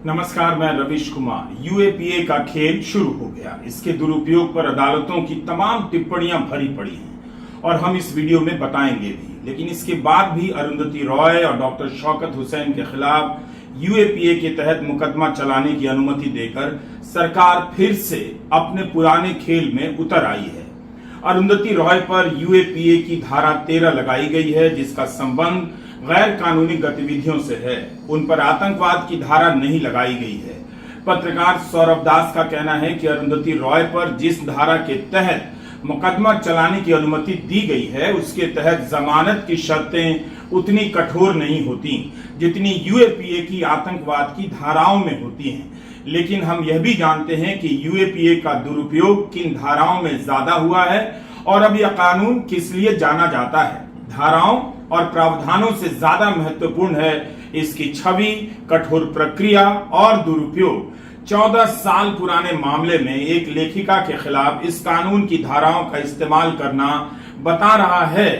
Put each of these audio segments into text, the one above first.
नमस्कार, मैं रविश कुमार। यूएपीए का खेल शुरू हो गया। इसके दुरुपयोग पर अदालतों की तमाम टिप्पणियां भरी पड़ी हैं और हम इस वीडियो में बताएंगे भी। लेकिन इसके बाद भी अरुंधति रॉय और डॉक्टर शौकत हुसैन के खिलाफ यूएपीए के तहत मुकदमा चलाने की अनुमति देकर सरकार फिर से अपने पुराने खेल में उतर आई है। अरुंधति रॉय पर यूएपीए की धारा 13 लगाई गई है, जिसका संबंध गैर कानूनी गतिविधियों से है। उन पर आतंकवाद की धारा नहीं लगाई गई है। पत्रकार सौरभ दास का कहना है कि अरुंधति रॉय पर जिस धारा के तहत मुकदमा चलाने की अनुमति दी गई है, उसके तहत जमानत की शर्तें उतनी कठोर नहीं होती जितनी यूएपीए की आतंकवाद की धाराओं में होती हैं। लेकिन हम यह भी जानते हैं कि यूएपीए का दुरुपयोग किन धाराओं में ज्यादा हुआ है और अब यह कानून किस लिए जाना जाता है। धाराओं और प्रावधानों से ज्यादा महत्वपूर्ण है इसकी छवि, कठोर प्रक्रिया और दुरुपयोग। 14 साल पुराने मामले में एक लेखिका के खिलाफ इस कानून की धाराओं का इस्तेमाल करना बता रहा है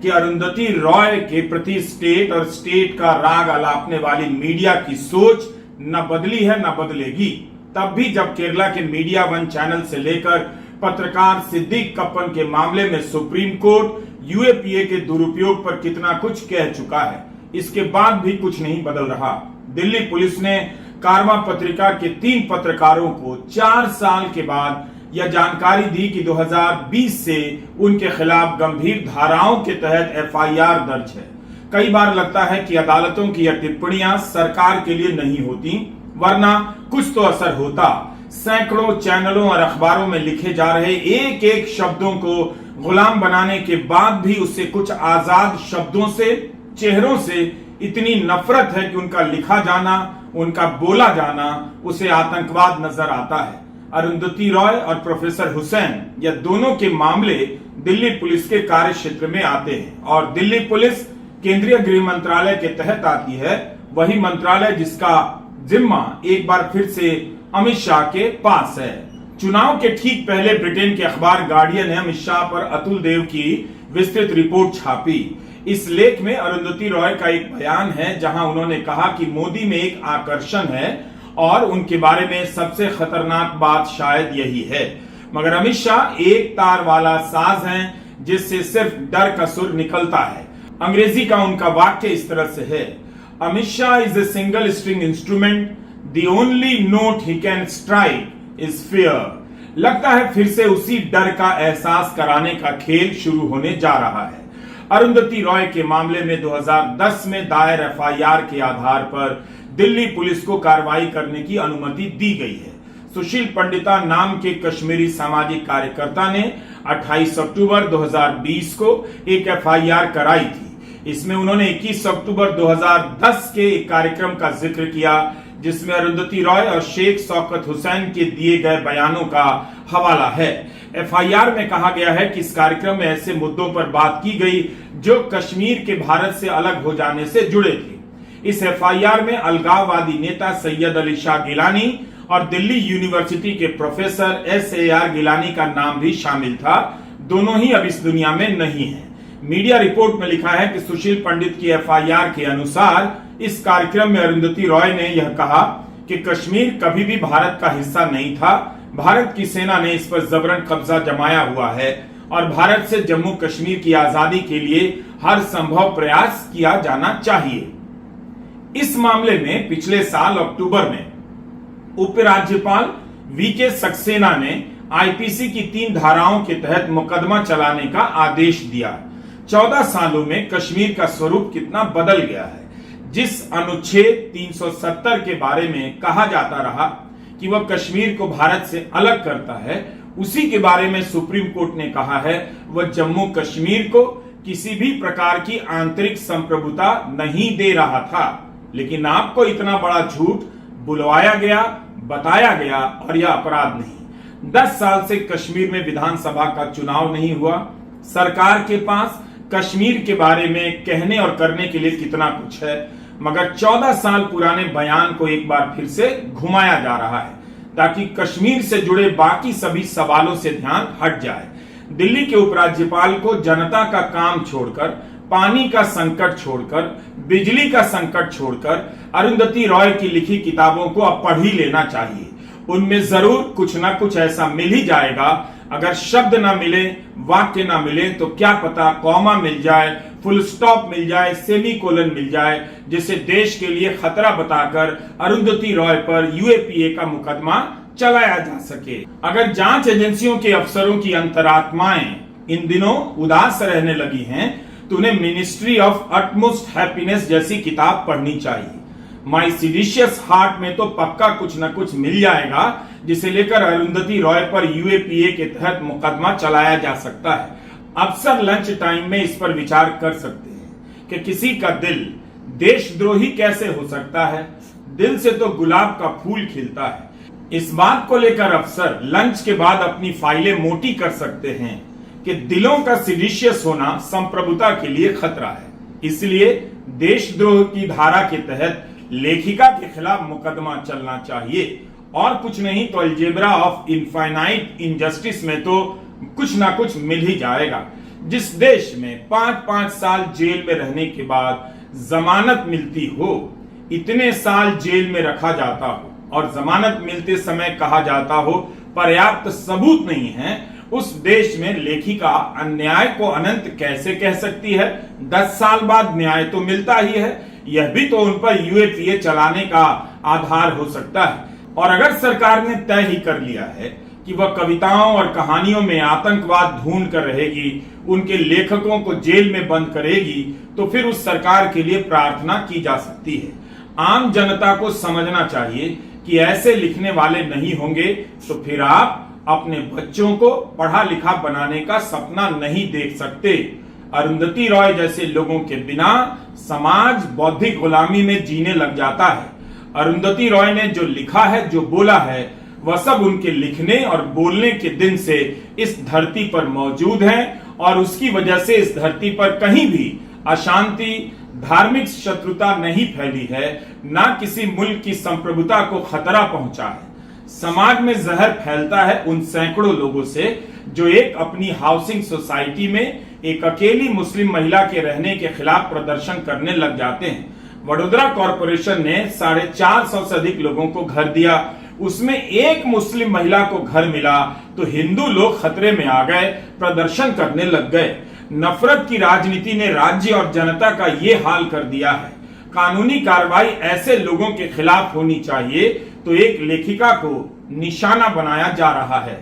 कि अरुंधति रॉय के प्रति स्टेट और स्टेट का राग अलापने वाली मीडिया की सोच न बदली है न बदलेगी। तब भी जब केरला के मीडिया वन चैनल से लेकर पत्रकार सिद्दीक कप्पन के मामले में सुप्रीम कोर्ट यूएपीए के दुरुपयोग पर कितना कुछ कह चुका है, इसके बाद भी कुछ नहीं बदल रहा। दिल्ली पुलिस ने कारवां पत्रिका के 3 पत्रकारों को 4 साल के बाद यह जानकारी दी कि 2020 से उनके खिलाफ गंभीर धाराओं के तहत एफआईआर दर्ज है। कई बार लगता है कि अदालतों की यह टिप्पणियां सरकार के लिए नहीं होती, वरना कुछ तो असर होता। सैकड़ों चैनलों और अखबारों में लिखे जा रहे एक एक शब्दों को गुलाम बनाने के बाद भी उससे कुछ आजाद शब्दों से, चेहरों से इतनी नफरत है कि उनका लिखा जाना, उनका बोला जाना उसे आतंकवाद नजर आता है। अरुंधति रॉय और प्रोफेसर हुसैन, यह दोनों के मामले दिल्ली पुलिस के कार्य क्षेत्र में आते हैं और दिल्ली पुलिस केंद्रीय गृह मंत्रालय के तहत आती है। वही मंत्रालय जिसका जिम्मा एक बार फिर से अमित शाह के पास है। चुनाव के ठीक पहले ब्रिटेन के अखबार गार्डियन ने अमित शाह पर अतुल देव की विस्तृत रिपोर्ट छापी। इस लेख में अरुंधति रॉय का एक बयान है जहां उन्होंने कहा कि मोदी में एक आकर्षण है और उनके बारे में सबसे खतरनाक बात शायद यही है। मगर अमित शाह एक तार वाला साज हैं जिससे सिर्फ डर का सुर निकलता है। अंग्रेजी का उनका वाक्य इस तरह से है, Amit Shah is a single string instrument, the only note he can strike is fear. लगता है फिर से उसी डर का एहसास कराने का खेल शुरू होने जा रहा है। अरुंधति रॉय के मामले में 2010 में दायर एफआईआर के आधार पर दिल्ली पुलिस को कार्रवाई करने की अनुमति दी गई है। सुशील पंडिता नाम के कश्मीरी सामाजिक कार्यकर्ता ने 28 अक्टूबर 2020 को एक एफआईआर कराई थी। इसमें उन्होंने 21 अक्टूबर 2010 के एक कार्यक्रम का जिक्र किया जिसमें अरुंधति रॉय और शेख शौकत हुसैन के दिए गए बयानों का हवाला है। एफआईआर में कहा गया है कि इस कार्यक्रम में ऐसे मुद्दों पर बात की गई जो कश्मीर के भारत से अलग हो जाने से जुड़े थे। इस एफआईआर में अलगाववादी नेता सैयद अली शाह गिलानी और दिल्ली यूनिवर्सिटी के प्रोफेसर SAR गिलानी का नाम भी शामिल था। दोनों ही अब इस दुनिया में नहीं है। मीडिया रिपोर्ट में लिखा है कि सुशील पंडित की एफआईआर के अनुसार इस कार्यक्रम में अरुंधति रॉय ने यह कहा कि कश्मीर कभी भी भारत का हिस्सा नहीं था। भारत की सेना ने इस पर जबरन कब्जा जमाया हुआ है और भारत से जम्मू कश्मीर की आजादी के लिए हर संभव प्रयास किया जाना चाहिए। इस मामले में पिछले साल अक्टूबर में उपराज्यपाल VK सक्सेना ने आईपीसी की 3 धाराओं के तहत मुकदमा चलाने का आदेश दिया। 14 सालों में कश्मीर का स्वरूप कितना बदल गया है। जिस अनुच्छेद 370 के बारे में कहा जाता रहा कि वह कश्मीर को भारत से अलग करता है, उसी के बारे में सुप्रीम कोर्ट ने कहा है वह जम्मू कश्मीर को किसी भी प्रकार की आंतरिक संप्रभुता नहीं दे रहा था। लेकिन आपको इतना बड़ा झूठ बुलवाया गया, बताया गया और यह अपराध नहीं। 10 साल से कश्मीर में विधानसभा का चुनाव नहीं हुआ। सरकार के पास कश्मीर के बारे में कहने और करने के लिए कितना कुछ है, मगर 14 साल पुराने बयान को एक बार फिर से घुमाया जा रहा है ताकि कश्मीर से जुड़े बाकी सभी सवालों से ध्यान हट जाए। दिल्ली के उपराज्यपाल को जनता का काम छोड़कर पानी का संकट छोड़कर, बिजली का संकट छोड़कर अरुंधति रॉय की लिखी किताबों को अब पढ़ ही लेना चाहिए। उनमें जरूर कुछ ना कुछ ऐसा मिल ही जाएगा। अगर शब्द ना मिले, वाक्य ना मिले, तो क्या पता कॉमा मिल जाए, फुल स्टॉप मिल जाए, सेमीकोलन मिल जाए, जिसे देश के लिए खतरा बताकर अरुंधति रॉय पर यूएपीए का मुकदमा चलाया जा सके। अगर जांच एजेंसियों के अफसरों की अंतरात्माएं इन दिनों उदास रहने लगी हैं, तो उन्हें मिनिस्ट्री ऑफ अटमोस्ट हैप्पीनेस जैसी किताब पढ़नी चाहिए। माई सिडिशियस हार्ट में तो पक्का कुछ न कुछ मिल जाएगा, जिसे लेकर अरुंधति रॉय पर यूएपीए के तहत मुकदमा चलाया जा सकता है। अफसर लंच टाइम में इस पर विचार कर सकते हैं कि किसी का दिल देशद्रोही कैसे हो सकता है। दिल से तो गुलाब का फूल खिलता है। इस बात को लेकर अफसर लंच के बाद अपनी फाइलें मोटी कर सकते हैं कि दिलों का सिडिशियस होना संप्रभुता के लिए खतरा है। इसलिए देशद्रोह की धारा के तहत लेखिका के खिलाफ मुकदमा चलना चाहिए, और कुछ नहीं तो अलजेब्रा ऑफ इनफाइनाइट इनजस्टिस में तो कुछ ना कुछ मिल ही जाएगा। जिस देश में 5-5 साल जेल में रहने के बाद जमानत मिलती हो, इतने साल जेल में रखा जाता हो और जमानत मिलते समय कहा जाता हो पर्याप्त सबूत नहीं है, उस देश में लेखिका अन्याय को अनंत कैसे कह सकती है। 10 साल बाद न्याय तो मिलता ही है, यह भी तो उन पर यूएपीए चलाने का आधार हो सकता है। और अगर सरकार ने तय ही कर लिया है कि वह कविताओं और कहानियों में आतंकवाद ढूंढ कर रहेगी, उनके लेखकों को जेल में बंद करेगी, तो फिर उस सरकार के लिए प्रार्थना की जा सकती है। आम जनता को समझना चाहिए कि ऐसे लिखने वाले नहीं होंगे तो फिर आप अपने बच्चों को पढ़ा लिखा बनाने का सपना नहीं देख सकते। अरुंधति रॉय जैसे लोगों के बिना समाज बौद्धिक गुलामी में जीने लग जाता है। अरुंधति रॉय ने जो लिखा है, जो बोला है, वह सब उनके लिखने और बोलने के दिन से इस धरती पर मौजूद है, और उसकी वजह से इस धरती पर कहीं भी अशांति, धार्मिक शत्रुता नहीं फैली है, ना किसी मुल्क की संप्रभुता को खतरा पहुंचा है। समाज में जहर फैलता है उन सैकड़ों लोगों से जो एक अपनी हाउसिंग सोसाइटी में एक अकेली मुस्लिम महिला के रहने के खिलाफ प्रदर्शन करने लग जाते हैं। वडोदरा कॉरपोरेशन ने 450 से अधिक लोगों को घर दिया, उसमें एक मुस्लिम महिला को घर मिला तो हिंदू लोग खतरे में आ गए, प्रदर्शन करने लग गए। नफरत की राजनीति ने राज्य और जनता का ये हाल कर दिया है। कानूनी कार्रवाई ऐसे लोगों के खिलाफ होनी चाहिए, तो एक लेखिका को निशाना बनाया जा रहा है।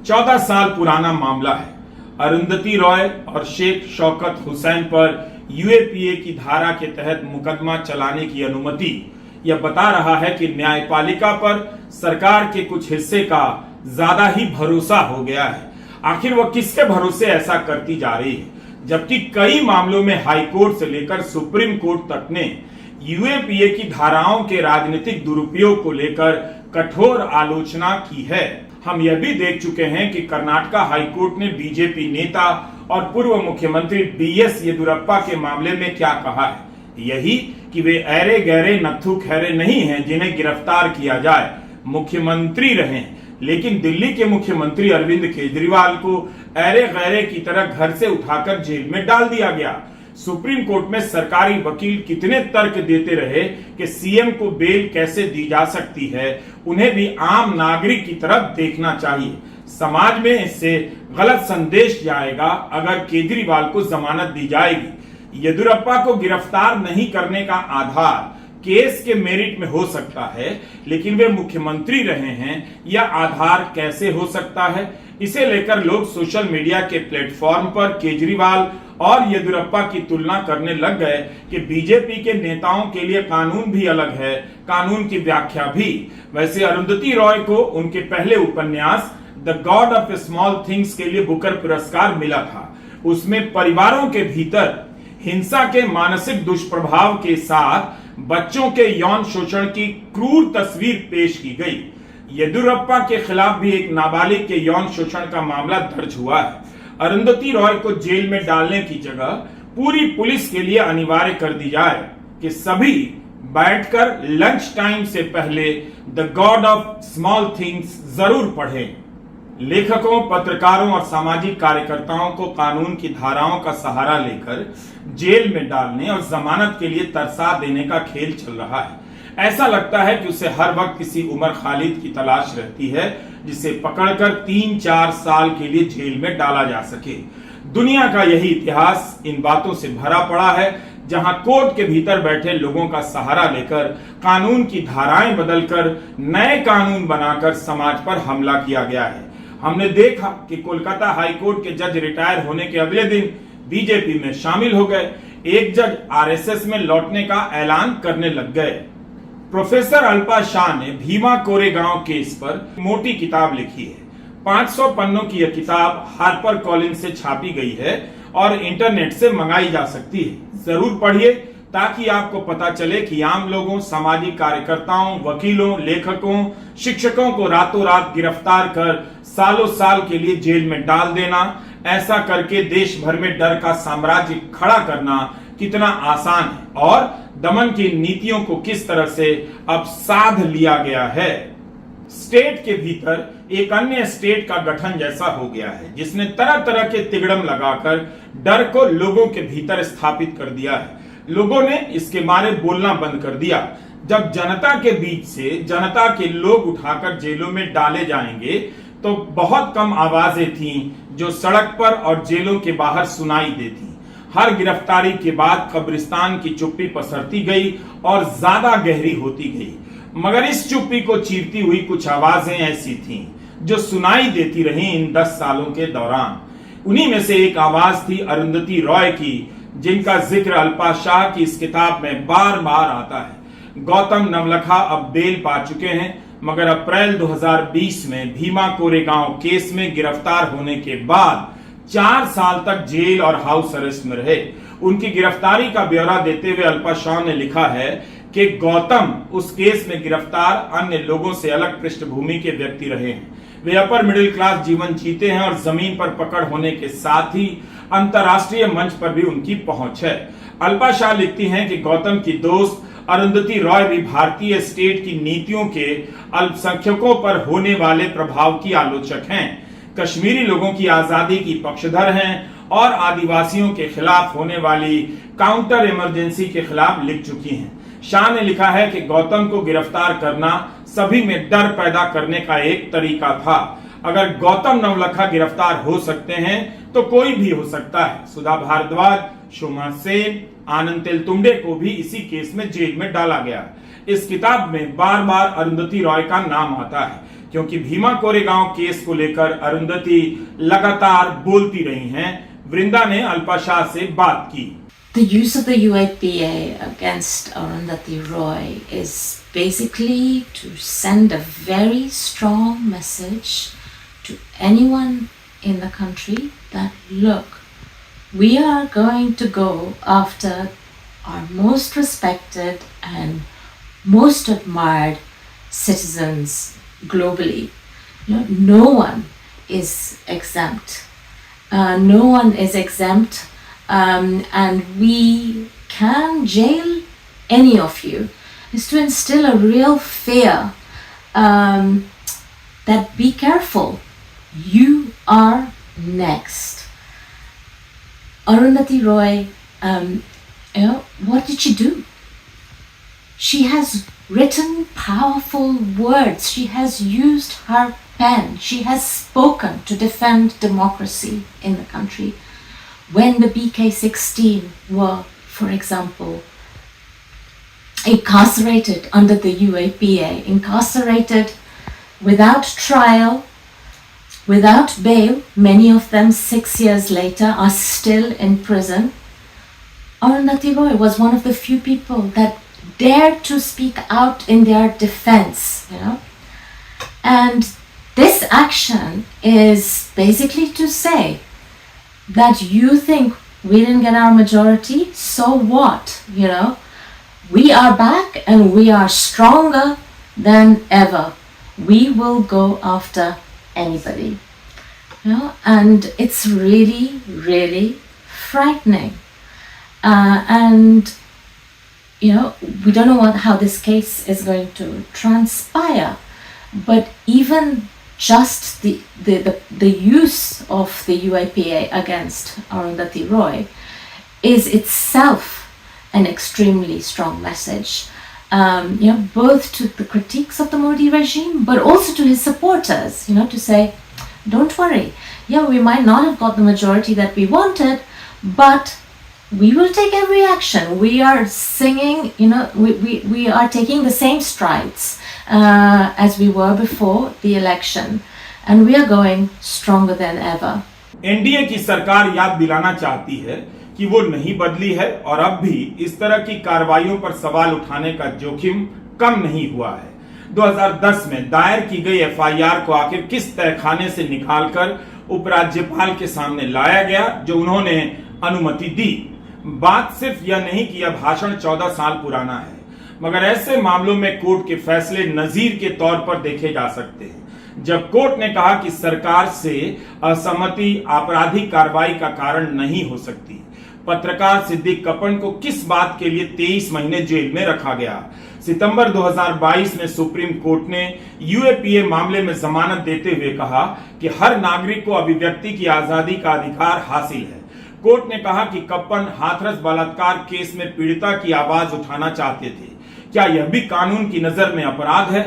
14 साल पुराना मामला है। अरुंधति रॉय और शेख शौकत हुसैन पर यूएपीए की धारा के तहत मुकदमा चलाने की अनुमति यह बता रहा है कि न्यायपालिका पर सरकार के कुछ हिस्से का ज्यादा ही भरोसा हो गया है। आखिर वह किसके भरोसे ऐसा करती जा रही है, जबकि कई मामलों में हाई कोर्ट से लेकर सुप्रीम कोर्ट तक ने यूएपीए की धाराओं के राजनीतिक दुरुपयोग को लेकर कठोर आलोचना की है। हम यह भी देख चुके हैं कि कर्नाटका हाईकोर्ट ने बीजेपी नेता और पूर्व मुख्यमंत्री बीएस येदियुरप्पा के मामले में क्या कहा है, यही कि वे ऐरे गहरे नत्थु खैरे नहीं हैं जिन्हें गिरफ्तार किया जाए। मुख्यमंत्री रहे, लेकिन दिल्ली के मुख्यमंत्री अरविंद केजरीवाल को ऐरे गहरे की तरह घर से उठाकर जेल में डाल दिया गया। सुप्रीम कोर्ट में सरकारी वकील कितने तर्क देते रहे कि सीएम को बेल कैसे दी जा सकती है, उन्हें भी आम नागरिक की तरफ देखना चाहिए। समाज में इससे गलत संदेश जाएगा अगर केजरीवाल को जमानत दी जाएगी। येदियुरप्पा को गिरफ्तार नहीं करने का आधार केस के मेरिट में हो सकता है, लेकिन वे मुख्यमंत्री रहे हैं, यह आधार कैसे हो सकता है? इसे लेकर लोग सोशल मीडिया के प्लेटफॉर्म पर केजरीवाल और येदियुरप्पा की तुलना करने लग गए कि बीजेपी के नेताओं के लिए कानून भी अलग है, कानून की व्याख्या भी। वैसे अरुंधति रॉय को उनके पहले उपन्यास the God of small things के लिए बुकर पुरस्कार मिला था। उसमें परिवारों के भीतर हिंसा के मानसिक दुष्प्रभाव के साथ बच्चों के यौन शोषण की क्रूर तस्वीर पेश की गई। येदियुरप्पा के खिलाफ भी एक नाबालिग के यौन शोषण का मामला दर्ज हुआ है। अरुंधति रॉय को जेल में डालने की जगह पूरी पुलिस के लिए अनिवार्य कर दी जाए कि सभी बैठकर लंच टाइम से पहले the God of small things जरूर पढ़ें। लेखकों, पत्रकारों और सामाजिक कार्यकर्ताओं को कानून की धाराओं का सहारा लेकर जेल में डालने और जमानत के लिए तरसा देने का खेल चल रहा है। ऐसा लगता है कि उसे हर वक्त किसी उमर खालिद की तलाश रहती है जिसे पकड़कर 3-4 साल के लिए जेल में डाला जा सके। दुनिया का यही इतिहास इन बातों से भरा पड़ा है, जहां कोर्ट के भीतर बैठे लोगों का सहारा लेकर कानून की धाराएं बदलकर नए कानून बनाकर समाज पर हमला किया गया है। हमने देखा कि कोलकाता हाई कोर्ट के जज रिटायर होने के अगले दिन बीजेपी में शामिल हो गए। एक जज आरएसएस में लौटने का ऐलान करने लग गए। प्रोफेसर अल्पा शाह ने भीमा कोरेगांव केस पर मोटी किताब लिखी है। 500 पन्नों की यह किताब हार्पर कॉलिंस से छापी गई है और इंटरनेट से मंगाई जा सकती है। जरूर पढ़िए ताकि आपको पता चले कि आम लोगों, सामाजिक कार्यकर्ताओं, वकीलों, लेखकों, शिक्षकों को रातों रात गिरफ्तार कर सालों साल के लिए जेल में डाल देना, ऐसा करके देश भर में डर का साम्राज्य खड़ा करना कितना आसान है और दमन की नीतियों को किस तरह से अब साध लिया गया है। स्टेट के भीतर एक अन्य स्टेट का गठन जैसा हो गया है, जिसने तरह तरह के तिगड़म लगाकर डर को लोगों के भीतर स्थापित कर दिया है। लोगों ने इसके मारे बोलना बंद कर दिया। जब जनता के बीच से जनता के लोग उठाकर जेलों में डाले जाएंगे तो बहुत कम आवाजें थीं जो सड़क पर और जेलों के बाहर सुनाई देती। हर गिरफ्तारी के बाद कब्रिस्तान की चुप्पी पसरती गई और ज्यादा गहरी होती गई, मगर इस चुप्पी को चीरती हुई कुछ आवाजें ऐसी थीं जो सुनाई देती रहीं इन 10 सालों के दौरान। उन्हीं में से एक आवाज थी अरुंधति रॉय की, जिनका जिक्र अल्पा शाह की इस किताब में बार बार आता है। गौतम नवलखा अब बेल पा चुके हैं, मगर अप्रैल 2020 में भीमा कोरेगांव केस में गिरफ्तार होने के बाद 4 साल तक जेल और हाउस अरेस्ट में रहे। उनकी गिरफ्तारी का ब्यौरा देते हुए अल्पा शाह ने लिखा है कि गौतम उस केस में गिरफ्तार अन्य लोगों से अलग पृष्ठभूमि के व्यक्ति रहे हैं। वे अपर मिडिल क्लास जीवन जीते हैं और जमीन पर पकड़ होने के साथ ही अंतरराष्ट्रीय मंच पर भी उनकी पहुंच है। अल्पा शाह लिखती हैं कि गौतम की दोस्त अरुंधति रॉय भी भारतीय स्टेट की नीतियों के अल्पसंख्यकों पर होने वाले प्रभाव की आलोचक हैं, कश्मीरी लोगों की आजादी की पक्षधर हैं और आदिवासियों के खिलाफ होने वाली काउंटर इमरजेंसी के खिलाफ लिख चुकी हैं। शाह ने लिखा है कि गौतम को गिरफ्तार करना सभी में डर पैदा करने का एक तरीका था। अगर गौतम नवलखा गिरफ्तार हो सकते हैं तो कोई भी हो सकता है। सुधा भारद्वाज, शोमा सेन, आनंद तेलतुंबडे को भी इसी केस में जेल में डाला गया। इस किताब में बार बार अरुंधति रॉय का नाम आता है, क्योंकि भीमा कोरेगांव केस को लेकर अरुंधति लगातार बोलती रही हैं। वृंदा ने अल्पा शाह से बात की। The use of the UAPA against Arundhati Roy is basically to send a very strong message to anyone in the country that, look, we are going to go after our most respected and most admired citizens globally. No one is exempt. No one is exempt. And we can jail any of you, is to instill a real fear that be careful, you are next. Arundhati Roy, what did she do? She has written powerful words. She has used her pen. She has spoken to defend democracy in the country. When the BK16 were, for example, incarcerated under the UAPA, incarcerated without trial, without bail, many of them 6 years later are still in prison. Arundhati Roy was one of the few people that dared to speak out in their defense, And this action is basically to say that you think we didn't get our majority, so what? We are back and we are stronger than ever. We will go after anybody. And it's really, really frightening. And we don't know how this case is going to transpire, but even just the use of the UAPA against Arundhati Roy is itself an extremely strong message, both to the critiques of the Modi regime, but also to his supporters, to say, don't worry, we might not have got the majority that we wanted, but we will take every action. We are singing, we are taking the same strides as we were before the election, and we are going stronger than ever. NDA की सरकार याद दिलाना चाहती है कि वो नहीं बदली है और अब भी इस तरह की कार्रवाइयों पर सवाल उठाने का जोखिम कम नहीं हुआ है। 2010 में दायर की गई एफआईआर को आखिर किस तहखाने से निकालकर उपराज्यपाल के सामने लाया गया जो उन्होंने अनुमति दी। बात सिर्फ यह नहीं कि यह भाषण 14 साल पुराना है, मगर ऐसे मामलों में कोर्ट के फैसले नजीर के तौर पर देखे जा सकते हैं। जब कोर्ट ने कहा कि सरकार से असहमति आपराधिक कार्रवाई का कारण नहीं हो सकती, पत्रकार सिद्दीक कपन को किस बात के लिए 23 महीने जेल में रखा गया। सितंबर 2022 में सुप्रीम कोर्ट ने यूएपीए मामले में जमानत देते हुए कहा कि हर नागरिक को अभिव्यक्ति की आजादी का अधिकार हासिल है। कोर्ट ने कहा कि कप्पन हाथरस बलात्कार केस में पीड़िता की आवाज उठाना चाहते थे। क्या यह भी कानून की नजर में अपराध है?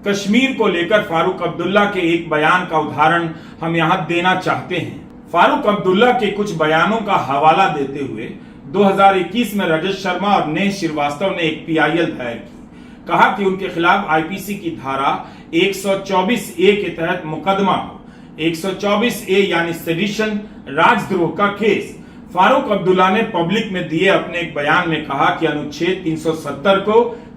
कश्मीर को लेकर फारूक अब्दुल्ला के एक बयान का उदाहरण हम यहां देना चाहते हैं। फारूक अब्दुल्ला के कुछ बयानों का हवाला देते हुए 2021 में रजत शर्मा और नेह श्रीवास्तव ने एक पीआईएल दायर की। कहा कि उनके खिलाफ आईपीसी की धारा 124A के तहत मुकदमा हो। 124A यानी सेडिशन, राजद्रोह का केस। फारूक अब्दुल्ला ने पब्लिक में दिए अपने एक बयान में कहा कि अनुच्छेद 370 को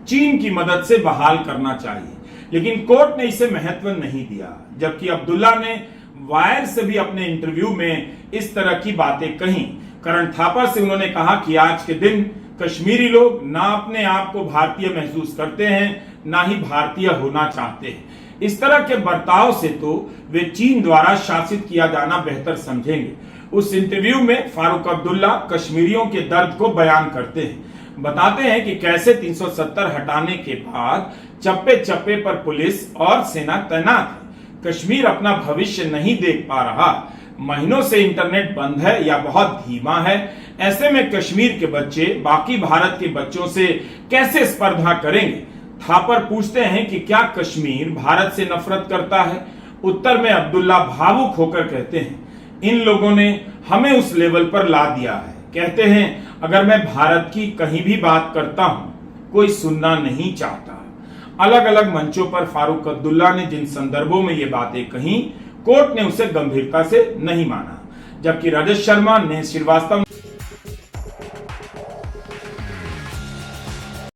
चीन की मदद से बहाल करना चाहिए, लेकिन कोर्ट ने इसे महत्व नहीं दिया। जबकि अब्दुल्ला ने वायर से भी अपने इंटरव्यू में इस तरह की बातें कही। करण थापर से उन्होंने कहा कि आज के दिन कश्मीरी लोग ना अपने आप को भारतीय महसूस करते हैं, ना ही भारतीय होना चाहते हैं। इस तरह के बर्ताव से तो वे चीन द्वारा शासित किया जाना बेहतर समझेंगे। उस इंटरव्यू में फारूक अब्दुल्ला कश्मीरियों के दर्द को बयान करते हैं, बताते हैं कि कैसे 370 हटाने के बाद चप्पे चप्पे पर पुलिस और सेना तैनात है। कश्मीर अपना भविष्य नहीं देख पा रहा, महीनों से इंटरनेट बंद है या बहुत धीमा है। ऐसे में कश्मीर के बच्चे बाकी भारत के बच्चों से कैसे स्पर्धा करेंगे? थापर पूछते हैं कि क्या कश्मीर भारत से नफरत करता है? उत्तर में अब्दुल्ला भावुक होकर कहते हैं, इन लोगों ने हमें उस लेवल पर ला दिया है। कहते हैं, अगर मैं भारत की कहीं भी बात करता हूं, कोई सुनना नहीं चाहता। अलग अलग मंचों पर फारूक अब्दुल्ला ने जिन संदर्भों में ये बातें कही, कोर्ट ने उसे गंभीरता से नहीं माना। जबकि रजत शर्मा, नेह श्रीवास्तव